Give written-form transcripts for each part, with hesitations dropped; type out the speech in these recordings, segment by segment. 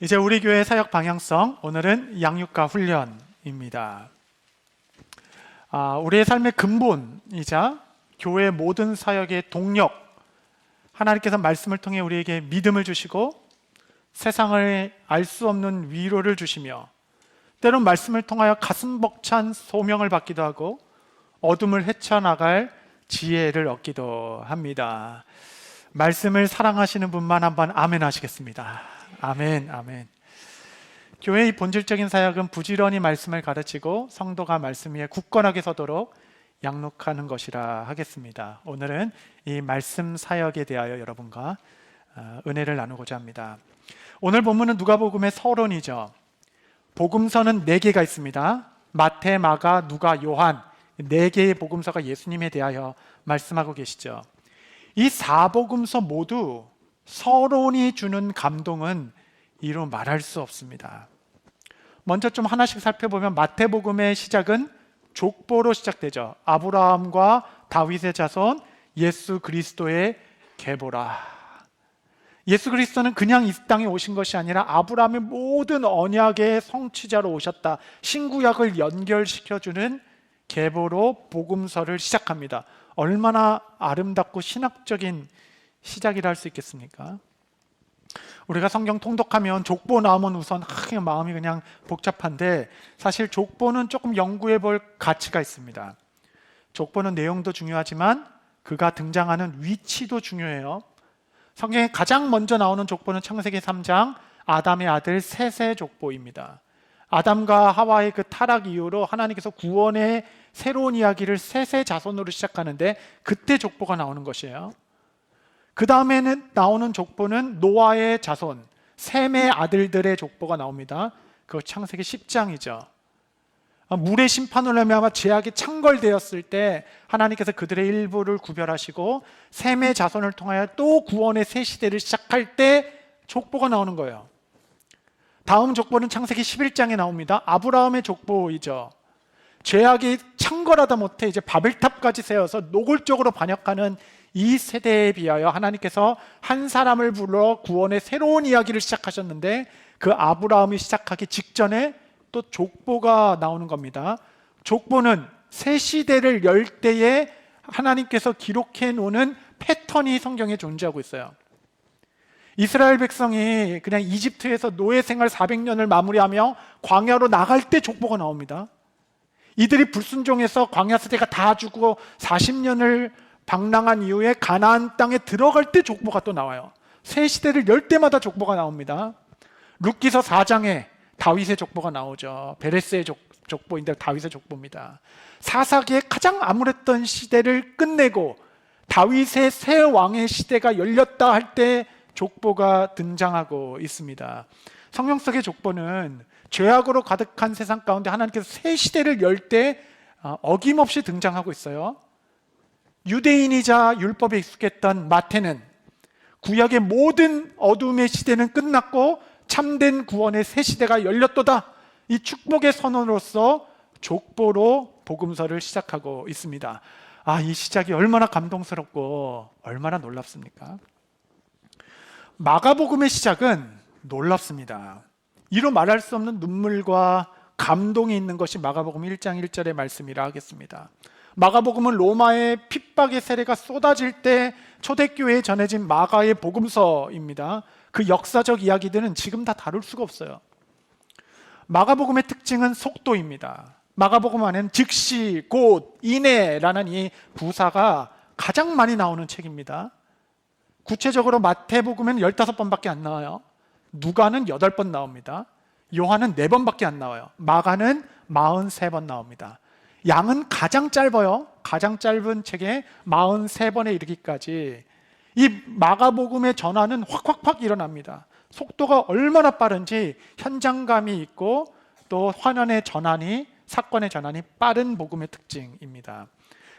이제 우리 교회 사역 방향성, 오늘은 양육과 훈련입니다. 우리의 삶의 근본이자 교회 모든 사역의 동력, 하나님께서 말씀을 통해 우리에게 믿음을 주시고 세상을 알 수 없는 위로를 주시며 때론 말씀을 통하여 가슴 벅찬 소명을 받기도 하고 어둠을 헤쳐나갈 지혜를 얻기도 합니다. 말씀을 사랑하시는 분만 한번 아멘 하시겠습니다. 아멘, 아멘. 교회의 본질적인 사역은 부지런히 말씀을 가르치고 성도가 말씀 위에 굳건하게 서도록 양육하는 것이라 하겠습니다. 오늘은 이 말씀 사역에 대하여 여러분과 은혜를 나누고자 합니다. 오늘 본문은 누가복음의 서론이죠. 복음서는 4개가 있습니다. 마태, 마가, 누가, 요한 4개의 복음서가 예수님에 대하여 말씀하고 계시죠. 이 4복음서 모두 서론이 주는 감동은 이루 말할 수 없습니다. 먼저 좀 하나씩 살펴보면 마태복음의 시작은 족보로 시작되죠. 아브라함과 다윗의 자손 예수 그리스도의 계보라. 예수 그리스도는 그냥 이 땅에 오신 것이 아니라 아브라함의 모든 언약의 성취자로 오셨다. 신구약을 연결시켜주는 계보로 복음서를 시작합니다. 얼마나 아름답고 신학적인 시작이라 할 수 있겠습니까? 우리가 성경 통독하면 족보 나오면 우선 마음이 그냥 복잡한데 사실 족보는 조금 연구해 볼 가치가 있습니다. 족보는 내용도 중요하지만 그가 등장하는 위치도 중요해요. 성경에 가장 먼저 나오는 족보는 창세기 3장 아담의 아들 셋의 족보입니다. 아담과 하와의 그 타락 이후로 하나님께서 구원의 새로운 이야기를 셋의 자손으로 시작하는데 그때 족보가 나오는 것이에요. 그 다음에는 나오는 족보는 노아의 자손, 셈의 아들들의 족보가 나옵니다. 그거 창세기 10장이죠. 물의 심판으로 말미암아 죄악이 창궐되었을 때 하나님께서 그들의 일부를 구별하시고 셈의 자손을 통하여 또 구원의 새 시대를 시작할 때 족보가 나오는 거예요. 다음 족보는 창세기 11장에 나옵니다. 아브라함의 족보이죠. 죄악이 창궐하다 못해 이제 바벨탑까지 세워서 노골적으로 반역하는 이 세대에 비하여 하나님께서 한 사람을 불러 구원의 새로운 이야기를 시작하셨는데 그 아브라함이 시작하기 직전에 또 족보가 나오는 겁니다. 족보는 새 시대를 열 때에 하나님께서 기록해 놓는 패턴이 성경에 존재하고 있어요. 이스라엘 백성이 그냥 이집트에서 노예 생활 400년을 마무리하며 광야로 나갈 때 족보가 나옵니다. 이들이 불순종해서 광야 세대가 다 죽고 40년을 방랑한 이후에 가나안 땅에 들어갈 때 족보가 또 나와요. 새 시대를 열 때마다 족보가 나옵니다. 룻기서 4장에 다윗의 족보가 나오죠. 베레스의 족보인데 다윗의 족보입니다. 사사기의 가장 암울했던 시대를 끝내고 다윗의 새 왕의 시대가 열렸다 할 때 족보가 등장하고 있습니다. 성경 속의 족보는 죄악으로 가득한 세상 가운데 하나님께서 새 시대를 열 때 어김없이 등장하고 있어요. 유대인이자 율법에 익숙했던 마태는 구약의 모든 어둠의 시대는 끝났고 참된 구원의 새 시대가 열렸도다. 이 축복의 선언으로서 족보로 복음서를 시작하고 있습니다. 이 시작이 얼마나 감동스럽고 얼마나 놀랍습니까? 마가복음의 시작은 놀랍습니다. 이로 말할 수 없는 눈물과 감동이 있는 것이 마가복음 1장 1절의 말씀이라 하겠습니다. 마가복음은 로마의 핍박의 세례가 쏟아질 때 초대교회에 전해진 마가의 복음서입니다. 그 역사적 이야기들은 지금 다 다룰 수가 없어요. 마가복음의 특징은 속도입니다. 마가복음 안에는 즉시, 곧, 이내라는 이 부사가 가장 많이 나오는 책입니다. 구체적으로 마태복음은 15번밖에 안 나와요. 누가는 8번 나옵니다. 요한은 4번밖에 안 나와요. 마가는 43번 나옵니다. 양은 가장 짧아요. 가장 짧은 책에 43번에 이르기까지 이 마가복음의 전환은 확 일어납니다. 속도가 얼마나 빠른지 현장감이 있고 또 화면의 전환이, 사건의 전환이 빠른 복음의 특징입니다.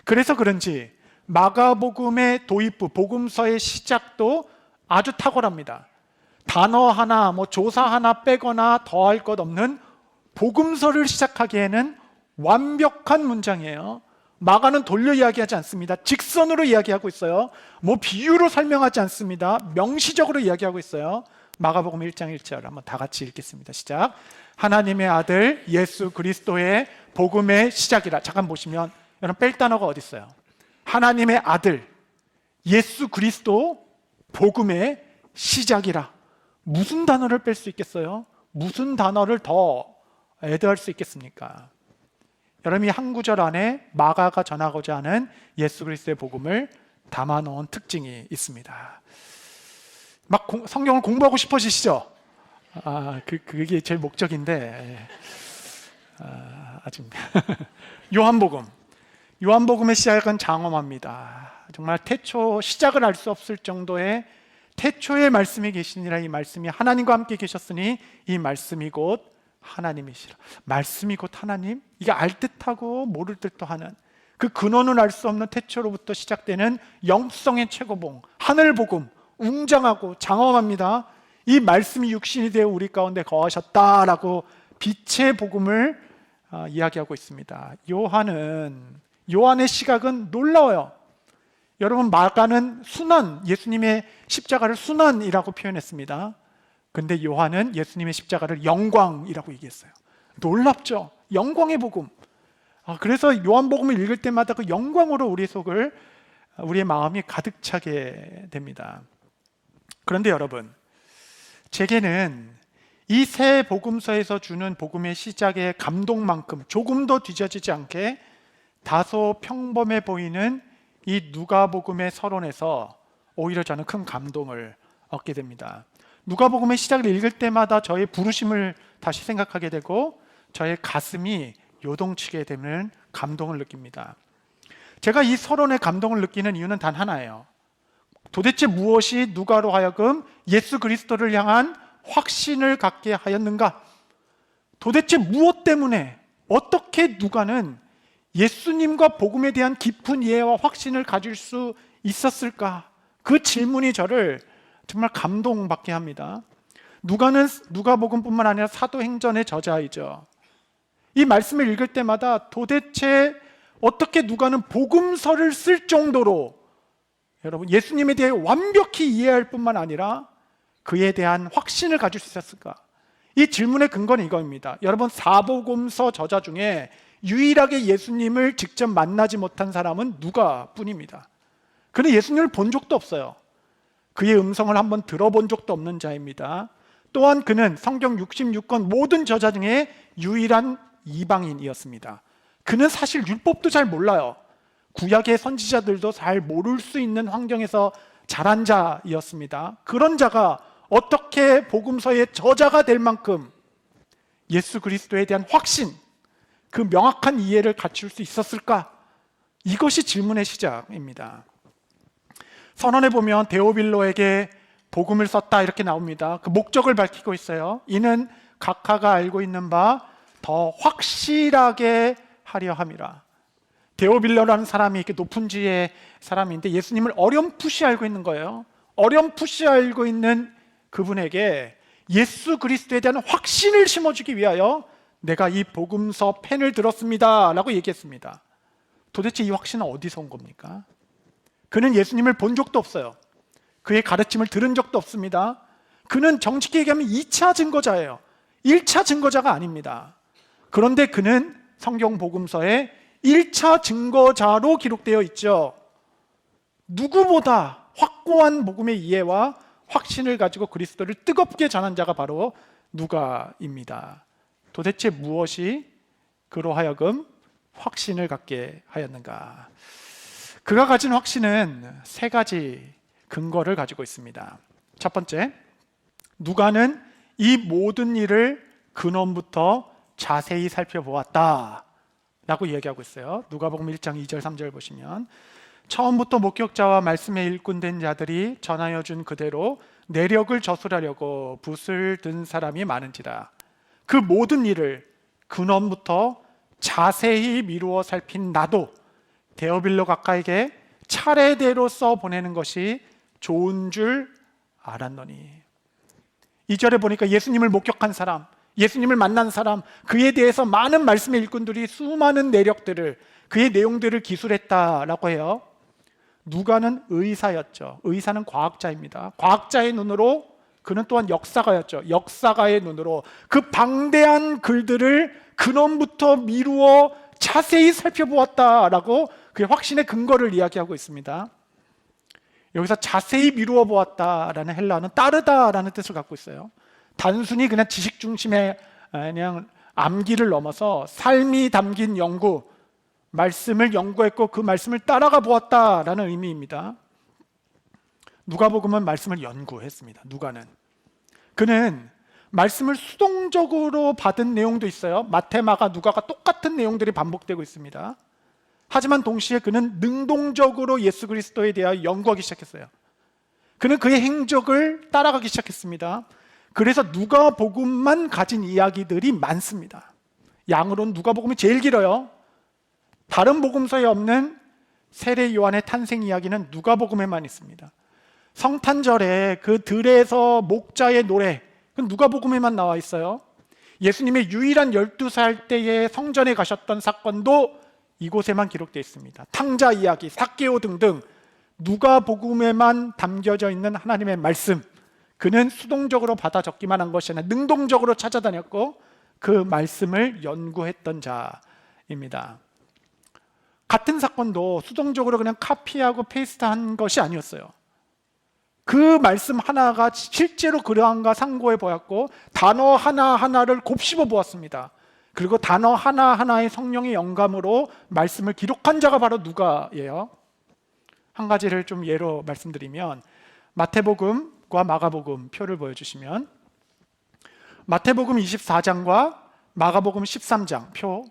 그래서 그런지 마가복음의 도입부, 복음서의 시작도 아주 탁월합니다. 단어 하나, 조사 하나 빼거나 더할 것 없는 복음서를 시작하기에는 완벽한 문장이에요. 마가는 돌려 이야기하지 않습니다. 직선으로 이야기하고 있어요. 비유로 설명하지 않습니다. 명시적으로 이야기하고 있어요. 마가복음 1장 1절 한번 다 같이 읽겠습니다. 시작. 하나님의 아들 예수 그리스도의 복음의 시작이라. 잠깐 보시면 여러분 뺄 단어가 어디 있어요? 하나님의 아들 예수 그리스도 복음의 시작이라. 무슨 단어를 뺄 수 있겠어요? 무슨 단어를 더 애드할 수 있겠습니까? 여러분이 한 구절 안에 마가가 전하고자 하는 예수 그리스도의 복음을 담아놓은 특징이 있습니다. 막 성경을 공부하고 싶어지시죠? 그게 제 목적인데 아직 요한복음의 시작은 장엄합니다. 정말 태초 시작을 알 수 없을 정도의 태초의 말씀이 계시니라. 이 말씀이 하나님과 함께 계셨으니 이 말씀이 곧 하나님이시라. 말씀이 곧 하나님? 이게 알 듯하고 모를 듯도 하는 그 근원을 알 수 없는 태초로부터 시작되는 영성의 최고봉 하늘복음, 웅장하고 장엄합니다. 이 말씀이 육신이 되어 우리 가운데 거하셨다라고 빛의 복음을 이야기하고 있습니다. 요한의 시각은 놀라워요. 여러분 마가는 순환, 예수님의 십자가를 순환이라고 표현했습니다. 근데 요한은 예수님의 십자가를 영광이라고 얘기했어요. 놀랍죠? 영광의 복음. 그래서 요한복음을 읽을 때마다 그 영광으로 우리의 마음이 가득 차게 됩니다. 그런데 여러분, 제게는 이 새 복음서에서 주는 복음의 시작의 감동만큼 조금도 뒤처지지 않게 다소 평범해 보이는 이 누가복음의 서론에서 오히려 저는 큰 감동을 얻게 됩니다. 누가복음의 시작을 읽을 때마다 저의 부르심을 다시 생각하게 되고 저의 가슴이 요동치게 되는 감동을 느낍니다. 제가 이 서론에 감동을 느끼는 이유는 단 하나예요. 도대체 무엇이 누가로 하여금 예수 그리스도를 향한 확신을 갖게 하였는가? 도대체 무엇 때문에 어떻게 누가는 예수님과 복음에 대한 깊은 이해와 확신을 가질 수 있었을까? 그 질문이 저를 정말 감동받게 합니다. 누가는 누가복음뿐만 아니라 사도행전의 저자이죠. 이 말씀을 읽을 때마다 도대체 어떻게 누가는 복음서를 쓸 정도로 여러분 예수님에 대해 완벽히 이해할 뿐만 아니라 그에 대한 확신을 가질 수 있었을까? 이 질문의 근거는 이거입니다. 여러분 사복음서 저자 중에 유일하게 예수님을 직접 만나지 못한 사람은 누가뿐입니다. 그는 예수님을 본 적도 없어요. 그의 음성을 한번 들어본 적도 없는 자입니다. 또한 그는 성경 66권 모든 저자 중에 유일한 이방인이었습니다. 그는 사실 율법도 잘 몰라요. 구약의 선지자들도 잘 모를 수 있는 환경에서 자란 자이었습니다. 그런 자가 어떻게 복음서의 저자가 될 만큼 예수 그리스도에 대한 확신, 그 명확한 이해를 갖출 수 있었을까? 이것이 질문의 시작입니다. 선언에 보면 데오빌로에게 복음을 썼다 이렇게 나옵니다. 그 목적을 밝히고 있어요. 이는 각하가 알고 있는 바 더 확실하게 하려 함이라. 데오빌로라는 사람이 이렇게 높은 지의 사람인데 예수님을 어렴풋이 알고 있는 거예요. 어렴풋이 알고 있는 그분에게 예수 그리스도에 대한 확신을 심어주기 위하여 내가 이 복음서 펜을 들었습니다 라고 얘기했습니다. 도대체 이 확신은 어디서 온 겁니까? 그는 예수님을 본 적도 없어요. 그의 가르침을 들은 적도 없습니다. 그는 정직히 얘기하면 2차 증거자예요. 1차 증거자가 아닙니다. 그런데 그는 성경 복음서에 1차 증거자로 기록되어 있죠. 누구보다 확고한 복음의 이해와 확신을 가지고 그리스도를 뜨겁게 전한 자가 바로 누가입니다. 도대체 무엇이 그로 하여금 확신을 갖게 하였는가? 그가 가진 확신은 세 가지 근거를 가지고 있습니다. 첫 번째, 누가는 이 모든 일을 근원부터 자세히 살펴보았다 라고 이야기하고 있어요. 누가복음 1장 2절 3절 보시면 처음부터 목격자와 말씀에 일꾼된 자들이 전하여 준 그대로 내력을 저술하려고 붓을 든 사람이 많은지라. 그 모든 일을 근원부터 자세히 미루어 살핀 나도 데오빌로 각하에게 차례대로 써보내는 것이 좋은 줄 알았노니. 2절에 보니까 예수님을 목격한 사람, 예수님을 만난 사람, 그에 대해서 많은 말씀의 일꾼들이 수많은 내력들을, 그의 내용들을 기술했다라고 해요. 누가는 의사였죠. 의사는 과학자입니다. 과학자의 눈으로 그는 또한 역사가였죠. 역사가의 눈으로 그 방대한 글들을 근원부터 미루어 자세히 살펴보았다라고 그의 확신의 근거를 이야기하고 있습니다. 여기서 자세히 미루어 보았다라는 헬라어는 따르다라는 뜻을 갖고 있어요. 단순히 그냥 지식 중심의 그냥 암기를 넘어서 삶이 담긴 연구, 말씀을 연구했고 그 말씀을 따라가 보았다라는 의미입니다. 누가복음은 말씀을 연구했습니다. 누가는 그는 말씀을 수동적으로 받은 내용도 있어요. 마태, 마가, 누가가 똑같은 내용들이 반복되고 있습니다. 하지만 동시에 그는 능동적으로 예수 그리스도에 대하여 연구하기 시작했어요. 그는 그의 행적을 따라가기 시작했습니다. 그래서 누가복음만 가진 이야기들이 많습니다. 양으로는 누가복음이 제일 길어요. 다른 복음서에 없는 세례 요한의 탄생 이야기는 누가복음에만 있습니다. 성탄절에 그 들에서 목자의 노래, 그건 누가복음에만 나와 있어요. 예수님의 유일한 12살 때에 성전에 가셨던 사건도 이곳에만 기록되어 있습니다. 탕자 이야기, 삭개오 등등 누가복음에만 담겨져 있는 하나님의 말씀, 그는 수동적으로 받아 적기만 한 것이 아니라 능동적으로 찾아다녔고 그 말씀을 연구했던 자입니다. 같은 사건도 수동적으로 그냥 카피하고 페이스트한 것이 아니었어요. 그 말씀 하나가 실제로 그러한가 상고해 보았고 단어 하나하나를 곱씹어 보았습니다. 그리고 단어 하나하나의 성령의 영감으로 말씀을 기록한 자가 바로 누가예요. 한 가지를 좀 예로 말씀드리면 마태복음과 마가복음 표를 보여주시면 마태복음 24장과 마가복음 13장 표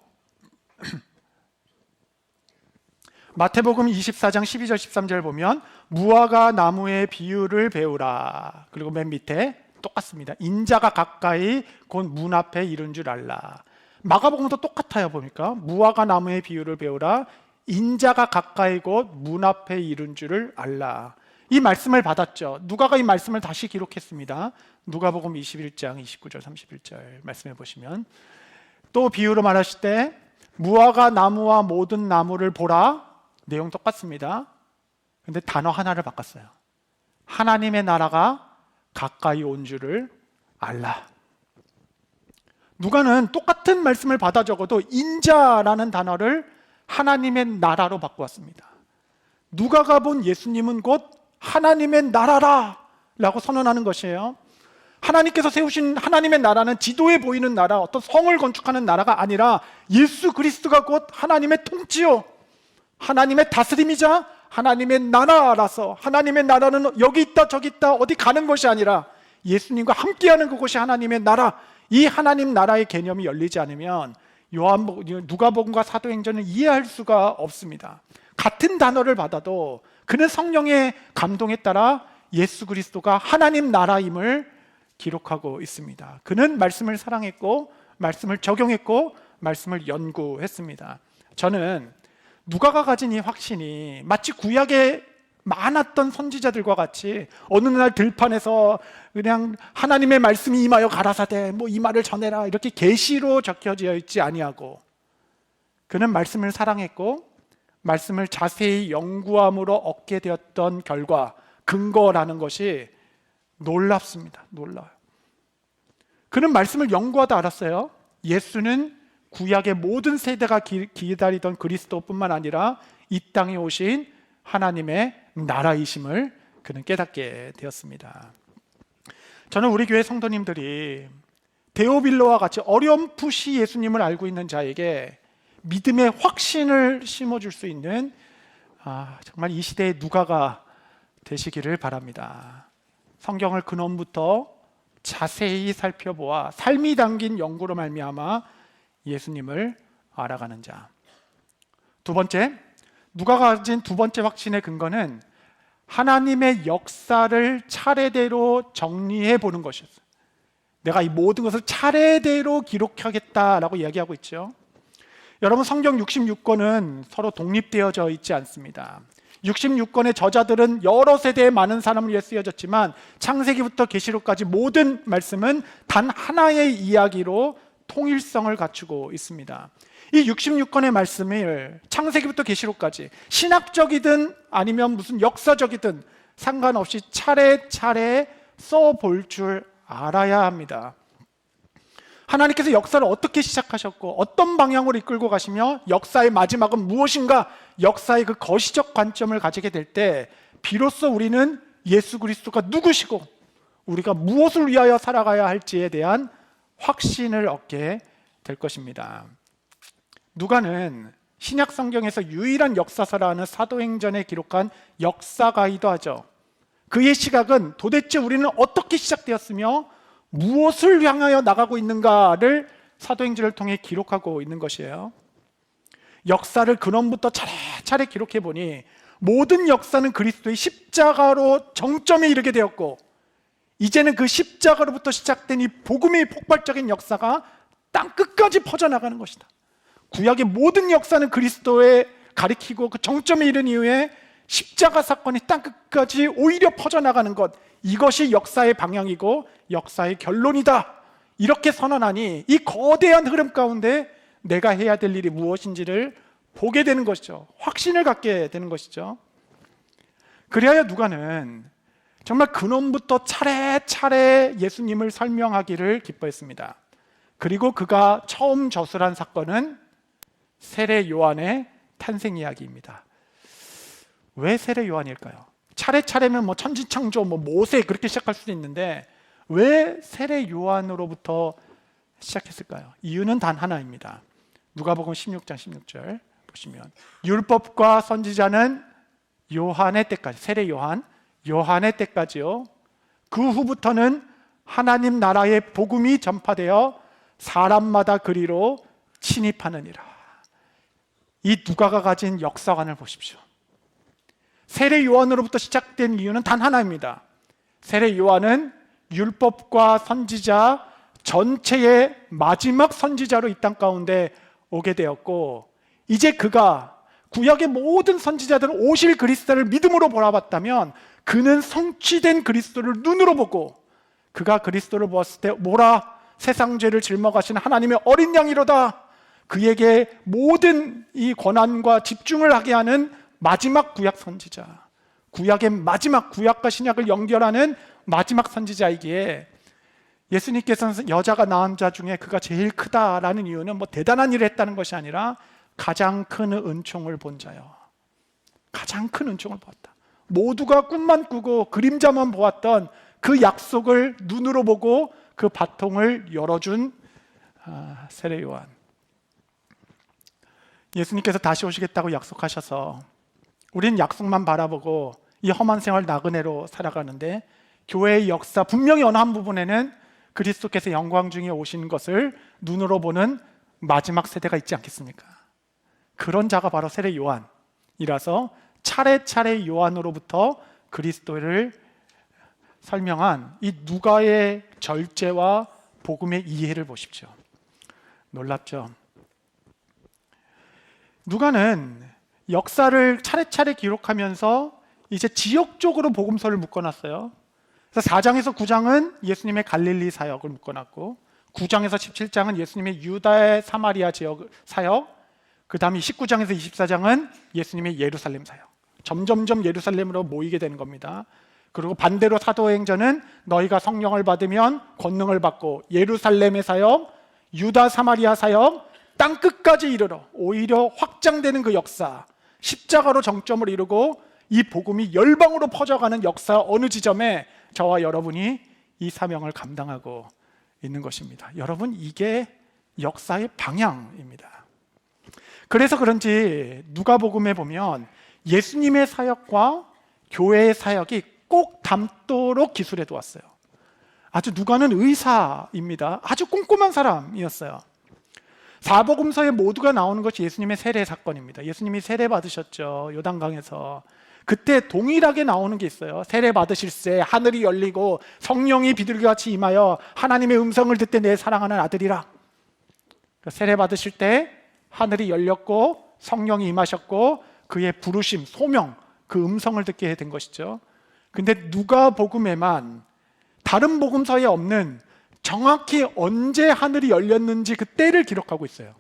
마태복음 24장 12절 13절 보면 무화과 나무의 비유를 배우라. 그리고 맨 밑에 똑같습니다. 인자가 가까이 곧 문 앞에 이른 줄 알라. 마가복음도 똑같아요. 보니까 무화과 나무의 비유를 배우라. 인자가 가까이 곧 문 앞에 이른 줄을 알라. 이 말씀을 받았죠. 누가가 이 말씀을 다시 기록했습니다. 누가복음 21장 29절 31절 말씀해 보시면 또 비유로 말하실 때 무화과 나무와 모든 나무를 보라. 내용 똑같습니다. 근데 단어 하나를 바꿨어요. 하나님의 나라가 가까이 온 줄을 알라. 누가는 똑같은 말씀을 받아 적어도 인자라는 단어를 하나님의 나라로 바꾸었습니다. 누가가 본 예수님은 곧 하나님의 나라라 라고 선언하는 것이에요. 하나님께서 세우신 하나님의 나라는 지도에 보이는 나라, 어떤 성을 건축하는 나라가 아니라 예수 그리스도가 곧 하나님의 통치요, 하나님의 다스림이자 하나님의 나라라서, 하나님의 나라는 여기 있다 저기 있다 어디 가는 것이 아니라 예수님과 함께하는 그곳이 하나님의 나라. 이 하나님 나라의 개념이 열리지 않으면 누가복음과 사도행전을 이해할 수가 없습니다. 같은 단어를 받아도 그는 성령의 감동에 따라 예수 그리스도가 하나님 나라임을 기록하고 있습니다. 그는 말씀을 사랑했고 말씀을 적용했고 말씀을 연구했습니다. 저는 누가가 가진 이 확신이 마치 구약에 많았던 선지자들과 같이 어느 날 들판에서 그냥 하나님의 말씀이 임하여 가라사대 이 말을 전해라 이렇게 계시로 적혀져 있지 아니하고, 그는 말씀을 사랑했고 말씀을 자세히 연구함으로 얻게 되었던 결과, 근거라는 것이 놀랍습니다. 놀라워요. 그는 말씀을 연구하다 알았어요. 예수는 구약의 모든 세대가 기다리던 그리스도뿐만 아니라 이 땅에 오신 하나님의 나라이심을 그는 깨닫게 되었습니다. 저는 우리 교회 성도님들이 데오빌로와 같이 어렴풋이 예수님을 알고 있는 자에게 믿음의 확신을 심어줄 수 있는 정말 이 시대의 누가가 되시기를 바랍니다. 성경을 근원부터 자세히 살펴보아 삶이 담긴 연구로 말미암아 예수님을 알아가는 자. 두 번째, 누가가 가진 두 번째 확신의 근거는 하나님의 역사를 차례대로 정리해 보는 것이었어요. 내가 이 모든 것을 차례대로 기록하겠다라고 이야기하고 있죠. 여러분, 성경 66권은 서로 독립되어져 있지 않습니다. 66권의 저자들은 여러 세대의 많은 사람을 위해 쓰여졌지만 창세기부터 계시록까지 모든 말씀은 단 하나의 이야기로 통일성을 갖추고 있습니다. 이 66권의 말씀을 창세기부터 계시록까지 신학적이든 아니면 무슨 역사적이든 상관없이 차례차례 써볼 줄 알아야 합니다. 하나님께서 역사를 어떻게 시작하셨고 어떤 방향으로 이끌고 가시며 역사의 마지막은 무엇인가, 역사의 그 거시적 관점을 가지게 될 때 비로소 우리는 예수 그리스도가 누구시고 우리가 무엇을 위하여 살아가야 할지에 대한 확신을 얻게 될 것입니다. 누가는 신약 성경에서 유일한 역사서라 하는 사도행전에 기록한 역사가이기도 하죠. 그의 시각은 도대체 우리는 어떻게 시작되었으며 무엇을 향하여 나가고 있는가를 사도행전을 통해 기록하고 있는 것이에요. 역사를 근원부터 차례차례 기록해 보니 모든 역사는 그리스도의 십자가로 정점에 이르게 되었고, 이제는 그 십자가로부터 시작된 이 복음의 폭발적인 역사가 땅끝까지 퍼져나가는 것이다. 구약의 모든 역사는 그리스도에 가리키고 그 정점에 이른 이후에 십자가 사건이 땅끝까지 오히려 퍼져나가는 것, 이것이 역사의 방향이고 역사의 결론이다. 이렇게 선언하니 이 거대한 흐름 가운데 내가 해야 될 일이 무엇인지를 보게 되는 것이죠. 확신을 갖게 되는 것이죠. 그리하여 누가는 정말 근원부터 차례차례 예수님을 설명하기를 기뻐했습니다. 그리고 그가 처음 저술한 사건은 세례 요한의 탄생 이야기입니다. 왜 세례 요한일까요? 차례차례면 천지창조, 모세 그렇게 시작할 수도 있는데 왜 세례 요한으로부터 시작했을까요? 이유는 단 하나입니다. 누가복음 16장 16절 보시면 율법과 선지자는 요한의 때까지, 세례 요한의 때까지요. 그 후부터는 하나님 나라의 복음이 전파되어 사람마다 그리로 침입하느니라. 이 누가가 가진 역사관을 보십시오. 세례 요한으로부터 시작된 이유는 단 하나입니다. 세례 요한은 율법과 선지자 전체의 마지막 선지자로 이 땅 가운데 오게 되었고, 이제 그가 구약의 모든 선지자들은 오실 그리스도를 믿음으로 바라봤다면 그는 성취된 그리스도를 눈으로 보고, 그가 그리스도를 보았을 때 뭐라, 세상 죄를 짊어가신 하나님의 어린 양이로다. 그에게 모든 이 권한과 집중을 하게 하는 마지막 구약 선지자, 구약의 마지막, 구약과 신약을 연결하는 마지막 선지자이기에 예수님께서는 여자가 낳은 자 중에 그가 제일 크다라는 이유는 대단한 일을 했다는 것이 아니라 가장 큰 은총을 본 자요, 가장 큰 은총을 보았다. 모두가 꿈만 꾸고 그림자만 보았던 그 약속을 눈으로 보고 그 바통을 열어준 세례 요한. 예수님께서 다시 오시겠다고 약속하셔서 우린 약속만 바라보고 이 험한 생활 나그네로 살아가는데, 교회의 역사 분명히 어느 한 부분에는 그리스도께서 영광 중에 오신 것을 눈으로 보는 마지막 세대가 있지 않겠습니까? 그런 자가 바로 세례 요한이라서 차례차례 요한으로부터 그리스도를 설명한 이 누가의 절제와 복음의 이해를 보십시오. 놀랍죠? 누가는 역사를 차례차례 기록하면서 이제 지역적으로 복음서를 묶어놨어요. 그래서 4장에서 9장은 예수님의 갈릴리 사역을 묶어놨고, 9장에서 17장은 예수님의 유다의 사마리아 지역 사역, 그 다음에 19장에서 24장은 예수님의 예루살렘 사역. 점점점 예루살렘으로 모이게 되는 겁니다. 그리고 반대로 사도행전은 너희가 성령을 받으면 권능을 받고, 예루살렘의 사역, 유다 사마리아 사역, 땅끝까지 이르러 오히려 확장되는 그 역사, 십자가로 정점을 이루고 이 복음이 열방으로 퍼져가는 역사, 어느 지점에 저와 여러분이 이 사명을 감당하고 있는 것입니다. 여러분, 이게 역사의 방향입니다. 그래서 그런지 누가복음에 보면 예수님의 사역과 교회의 사역이 꼭 닮도록 기술해 두었어요. 아주 누가는 의사입니다. 아주 꼼꼼한 사람이었어요. 사복음서에 모두가 나오는 것이 예수님의 세례 사건입니다. 예수님이 세례 받으셨죠, 요단강에서. 그때 동일하게 나오는 게 있어요. 세례 받으실새 하늘이 열리고 성령이 비둘기같이 임하여 하나님의 음성을 듣되 내 사랑하는 아들이라. 세례 받으실 때 하늘이 열렸고 성령이 임하셨고 그의 부르심, 소명, 그 음성을 듣게 된 것이죠. 근데 누가복음에만 다른 복음서에 없는 정확히 언제 하늘이 열렸는지 그 때를 기록하고 있어요.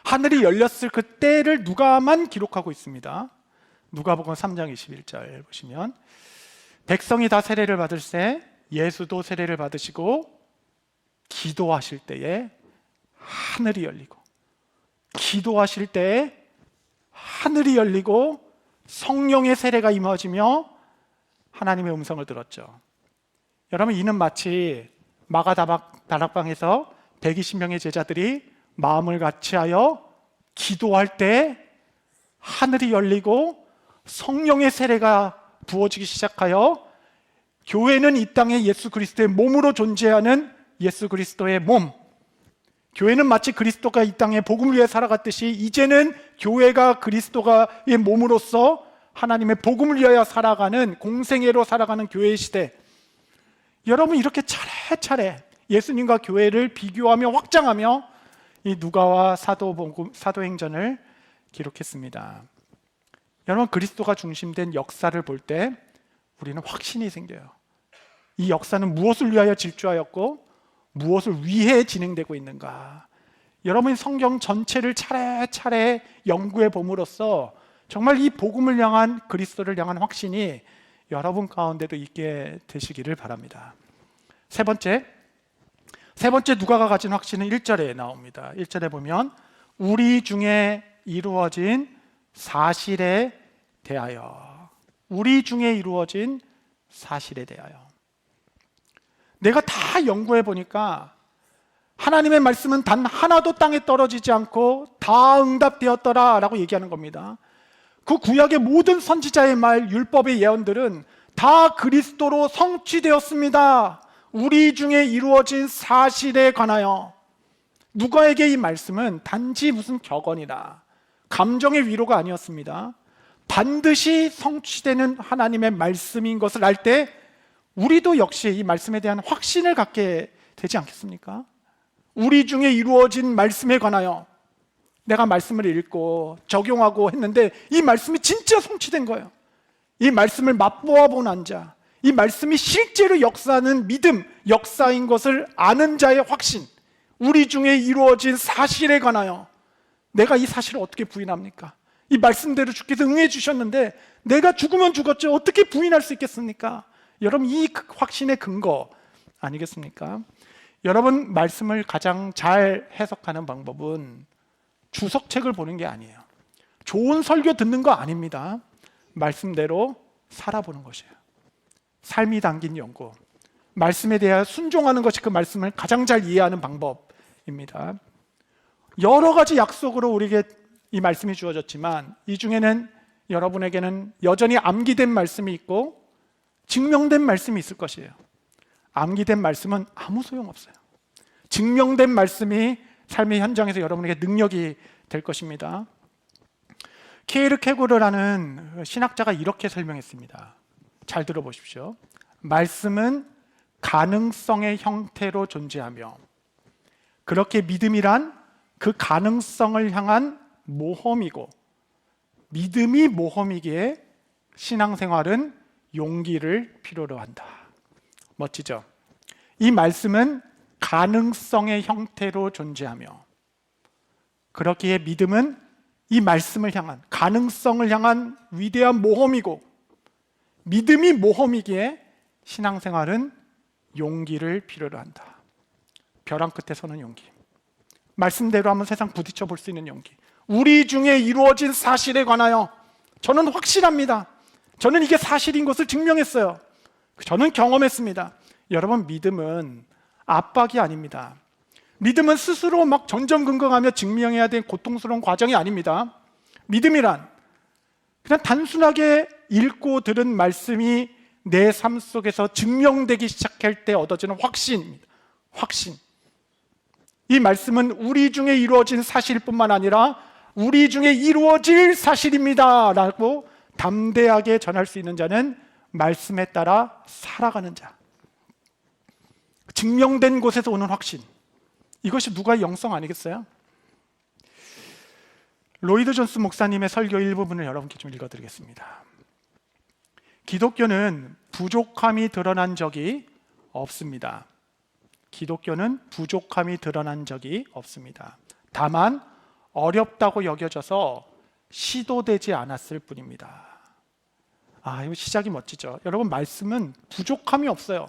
하늘이 열렸을 그 때를 누가만 기록하고 있습니다. 누가복음 3장 21절 보시면 백성이 다 세례를 받을 때 예수도 세례를 받으시고 기도하실 때에 하늘이 열리고, 기도하실 때에 하늘이 열리고 성령의 세례가 임하시며 하나님의 음성을 들었죠. 여러분, 이는 마치 다락방에서 120명의 제자들이 마음을 같이하여 기도할 때 하늘이 열리고 성령의 세례가 부어지기 시작하여 교회는 이 땅에 예수 그리스도의 몸으로 존재하는 예수 그리스도의 몸, 교회는 마치 그리스도가 이 땅에 복음을 위해 살아갔듯이 이제는 교회가 그리스도의 몸으로서 하나님의 복음을 위하여 살아가는, 공생애로 살아가는 교회의 시대. 여러분, 이렇게 차례차례 예수님과 교회를 비교하며 확장하며 이 누가와 사도행전을 기록했습니다. 여러분, 그리스도가 중심된 역사를 볼 때 우리는 확신이 생겨요. 이 역사는 무엇을 위하여 질주하였고 무엇을 위해 진행되고 있는가. 여러분, 성경 전체를 차례차례 연구해 봄으로써 정말 이 복음을 향한, 그리스도를 향한 확신이 여러분 가운데도 있게 되시기를 바랍니다. 세 번째 누가가 가진 확신은 1절에 나옵니다. 1절에 보면 우리 중에 이루어진 사실에 대하여, 우리 중에 이루어진 사실에 대하여. 내가 다 연구해 보니까 하나님의 말씀은 단 하나도 땅에 떨어지지 않고 다 응답되었더라 라고 얘기하는 겁니다. 그 구약의 모든 선지자의 말, 율법의 예언들은 다 그리스도로 성취되었습니다. 우리 중에 이루어진 사실에 관하여. 누가에게 이 말씀은 단지 무슨 격언이나 감정의 위로가 아니었습니다. 반드시 성취되는 하나님의 말씀인 것을 알 때 우리도 역시 이 말씀에 대한 확신을 갖게 되지 않겠습니까? 우리 중에 이루어진 말씀에 관하여 내가 말씀을 읽고 적용하고 했는데 이 말씀이 진짜 성취된 거예요. 이 말씀을 맛보아 본 자, 이 말씀이 실제로 역사하는 믿음, 역사인 것을 아는 자의 확신, 우리 중에 이루어진 사실에 관하여 내가 이 사실을 어떻게 부인합니까? 이 말씀대로 주께서 응해 주셨는데 내가 죽으면 죽었지 어떻게 부인할 수 있겠습니까? 여러분, 이 확신의 근거 아니겠습니까? 여러분, 말씀을 가장 잘 해석하는 방법은 주석책을 보는 게 아니에요. 좋은 설교 듣는 거 아닙니다. 말씀대로 살아보는 것이에요. 삶이 담긴 연구, 말씀에 대해 순종하는 것이 그 말씀을 가장 잘 이해하는 방법입니다. 여러 가지 약속으로 우리에게 이 말씀이 주어졌지만 이 중에는 여러분에게는 여전히 암기된 말씀이 있고 증명된 말씀이 있을 것이에요. 암기된 말씀은 아무 소용없어요. 증명된 말씀이 삶의 현장에서 여러분에게 능력이 될 것입니다. 케이르케고르라는 신학자가 이렇게 설명했습니다. 잘 들어보십시오. 말씀은 가능성의 형태로 존재하며 그렇게 믿음이란 그 가능성을 향한 모험이고 믿음이 모험이기에 신앙생활은 용기를 필요로 한다. 멋지죠? 이 말씀은 가능성의 형태로 존재하며 그렇기에 믿음은 이 말씀을 향한, 가능성을 향한 위대한 모험이고 믿음이 모험이기에 신앙생활은 용기를 필요로 한다. 벼랑 끝에 서는 용기, 말씀대로 한번 세상 부딪혀 볼 수 있는 용기, 우리 중에 이루어진 사실에 관하여 저는 확실합니다. 저는 이게 사실인 것을 증명했어요. 저는 경험했습니다. 여러분, 믿음은 압박이 아닙니다. 믿음은 스스로 막 전전긍긍하며 증명해야 될 고통스러운 과정이 아닙니다. 믿음이란 그냥 단순하게 읽고 들은 말씀이 내 삶 속에서 증명되기 시작할 때 얻어지는 확신입니다. 확신. 이 말씀은 우리 중에 이루어진 사실뿐만 아니라 우리 중에 이루어질 사실입니다 라고 담대하게 전할 수 있는 자는 말씀에 따라 살아가는 자. 증명된 곳에서 오는 확신, 이것이 누가의 영성 아니겠어요? 로이드 존스 목사님의 설교 일부분을 여러분께 좀 읽어드리겠습니다. 기독교는 부족함이 드러난 적이 없습니다. 기독교는 부족함이 드러난 적이 없습니다. 다만 어렵다고 여겨져서 시도되지 않았을 뿐입니다. 이거 시작이 멋지죠. 여러분, 말씀은 부족함이 없어요.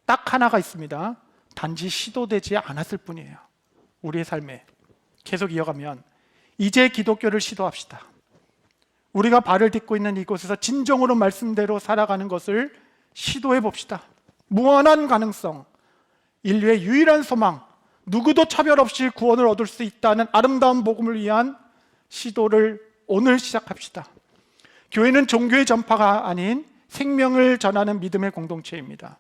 딱 하나가 있습니다. 단지 시도되지 않았을 뿐이에요. 우리의 삶에 계속 이어가면 이제 기독교를 시도합시다. 우리가 발을 딛고 있는 이곳에서 진정으로 말씀대로 살아가는 것을 시도해 봅시다. 무한한 가능성, 인류의 유일한 소망, 누구도 차별 없이 구원을 얻을 수 있다는 아름다운 복음을 위한 시도를 오늘 시작합시다. 교회는 종교의 전파가 아닌 생명을 전하는 믿음의 공동체입니다.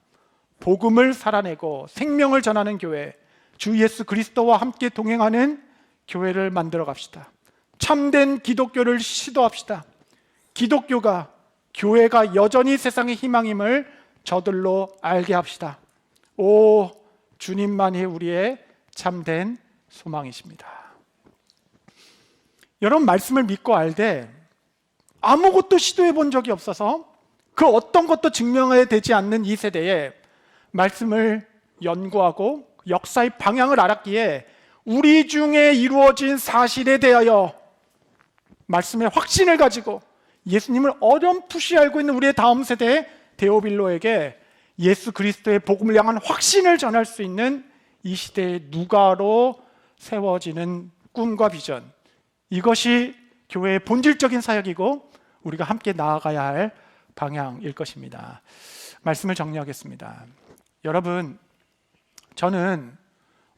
복음을 살아내고 생명을 전하는 교회, 주 예수 그리스도와 함께 동행하는 교회를 만들어 갑시다. 참된 기독교를 시도합시다. 기독교가, 교회가 여전히 세상의 희망임을 저들로 알게 합시다. 오, 주님만이 우리의 참된 소망이십니다. 여러분, 말씀을 믿고 알되 아무것도 시도해 본 적이 없어서 그 어떤 것도 증명해 되지 않는 이 세대에 말씀을 연구하고 역사의 방향을 알았기에 우리 중에 이루어진 사실에 대하여 말씀의 확신을 가지고 예수님을 어렴풋이 알고 있는 우리의 다음 세대 데오빌로에게 예수 그리스도의 복음을 향한 확신을 전할 수 있는 이 시대의 누가로 세워지는 꿈과 비전, 이것이 교회의 본질적인 사역이고 우리가 함께 나아가야 할 방향일 것입니다. 말씀을 정리하겠습니다. 여러분, 저는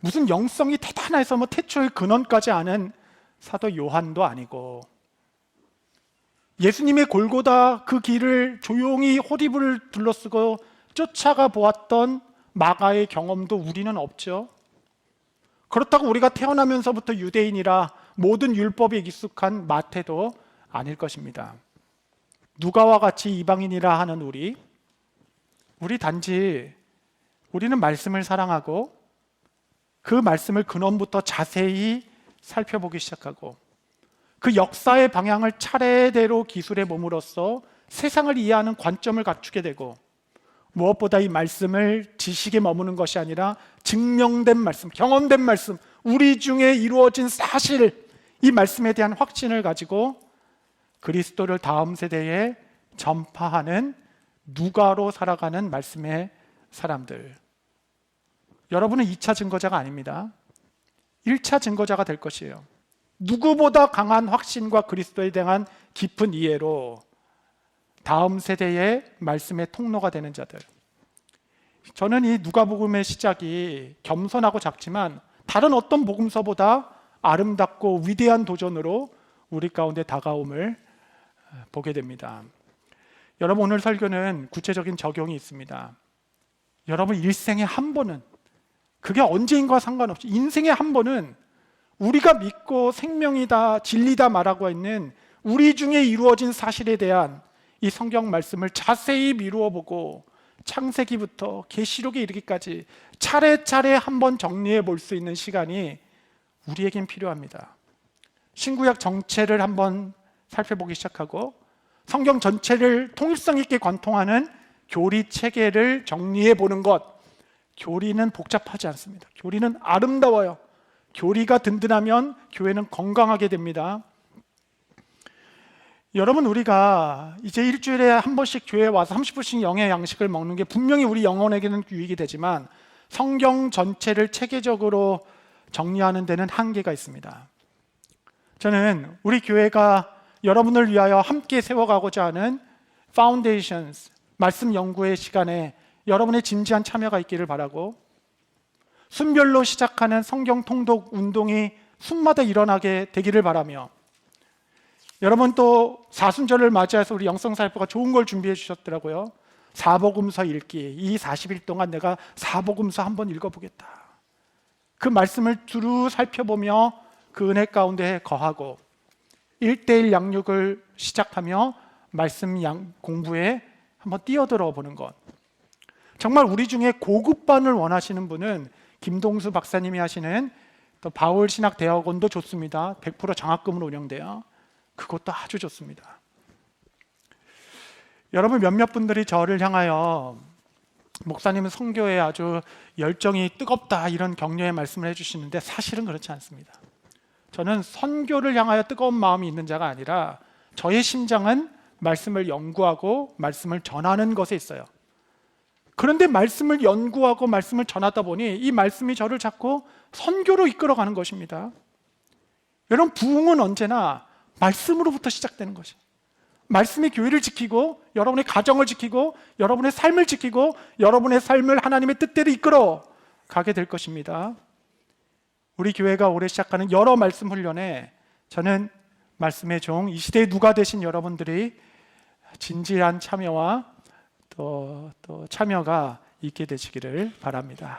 무슨 영성이 대단해서 태초의 근원까지 아는 사도 요한도 아니고 예수님의 골고다 그 길을 조용히 호립을 둘러쓰고 쫓아가 보았던 마가의 경험도 우리는 없죠. 그렇다고 우리가 태어나면서부터 유대인이라 모든 율법에 익숙한 마태도 아닐 것입니다. 누가와 같이 이방인이라 하는 우리 단지 우리는 말씀을 사랑하고 그 말씀을 근원부터 자세히 살펴보기 시작하고 그 역사의 방향을 차례대로 기술해 몸으로써 세상을 이해하는 관점을 갖추게 되고 무엇보다 이 말씀을 지식에 머무는 것이 아니라 증명된 말씀, 경험된 말씀, 우리 중에 이루어진 사실, 이 말씀에 대한 확신을 가지고 그리스도를 다음 세대에 전파하는 누가로 살아가는 말씀의 사람들. 여러분은 2차 증거자가 아닙니다. 1차 증거자가 될 것이에요. 누구보다 강한 확신과 그리스도에 대한 깊은 이해로 다음 세대의 말씀의 통로가 되는 자들. 저는 이 누가복음의 시작이 겸손하고 작지만 다른 어떤 복음서보다 아름답고 위대한 도전으로 우리 가운데 다가옴을 보게 됩니다. 여러분, 오늘 설교는 구체적인 적용이 있습니다. 여러분, 일생에 한 번은, 그게 언제인가 상관없이 인생에 한 번은 우리가 믿고 생명이다, 진리다 말하고 있는 우리 중에 이루어진 사실에 대한 이 성경 말씀을 자세히 미루어 보고 창세기부터 계시록에 이르기까지 차례차례 한번 정리해 볼 수 있는 시간이 우리에겐 필요합니다. 신구약 전체를 한번 살펴보기 시작하고 성경 전체를 통일성 있게 관통하는 교리 체계를 정리해 보는 것. 교리는 복잡하지 않습니다. 교리는 아름다워요. 교리가 든든하면 교회는 건강하게 됩니다. 여러분, 우리가 이제 일주일에 한 번씩 교회에 와서 30분씩 영의 양식을 먹는 게 분명히 우리 영혼에게는 유익이 되지만 성경 전체를 체계적으로 정리하는 데는 한계가 있습니다. 저는 우리 교회가 여러분을 위하여 함께 세워가고자 하는 Foundations, 말씀 연구의 시간에 여러분의 진지한 참여가 있기를 바라고, 순별로 시작하는 성경 통독 운동이 순마다 일어나게 되기를 바라며, 여러분 또 사순절을 맞이해서 우리 영성사역부가 좋은 걸 준비해 주셨더라고요. 사복음서 읽기. 이 40일 동안 내가 사복음서 한번 읽어보겠다. 그 말씀을 두루 살펴보며 그 은혜 가운데 거하고 1:1 양육을 시작하며 말씀 공부에 한번 뛰어들어 보는 것. 정말 우리 중에 고급반을 원하시는 분은 김동수 박사님이 하시는 또 바울 신학 대학원도 좋습니다. 100% 장학금으로 운영돼요. 그것도 아주 좋습니다. 여러분, 몇몇 분들이 저를 향하여 목사님은 선교에 아주 열정이 뜨겁다 이런 격려의 말씀을 해주시는데 사실은 그렇지 않습니다. 저는 선교를 향하여 뜨거운 마음이 있는 자가 아니라 저의 심장은 말씀을 연구하고 말씀을 전하는 것에 있어요. 그런데 말씀을 연구하고 말씀을 전하다 보니 이 말씀이 저를 자꾸 선교로 이끌어가는 것입니다. 여러분, 부흥은 언제나 말씀으로부터 시작되는 것이에요. 말씀이 교회를 지키고 여러분의 가정을 지키고 여러분의 삶을 지키고 여러분의 삶을 하나님의 뜻대로 이끌어 가게 될 것입니다. 우리 교회가 올해 시작하는 여러 말씀 훈련에 저는 말씀의 종, 이 시대의 누가 되신 여러분들이 진지한 참여와 또 참여가 있게 되시기를 바랍니다.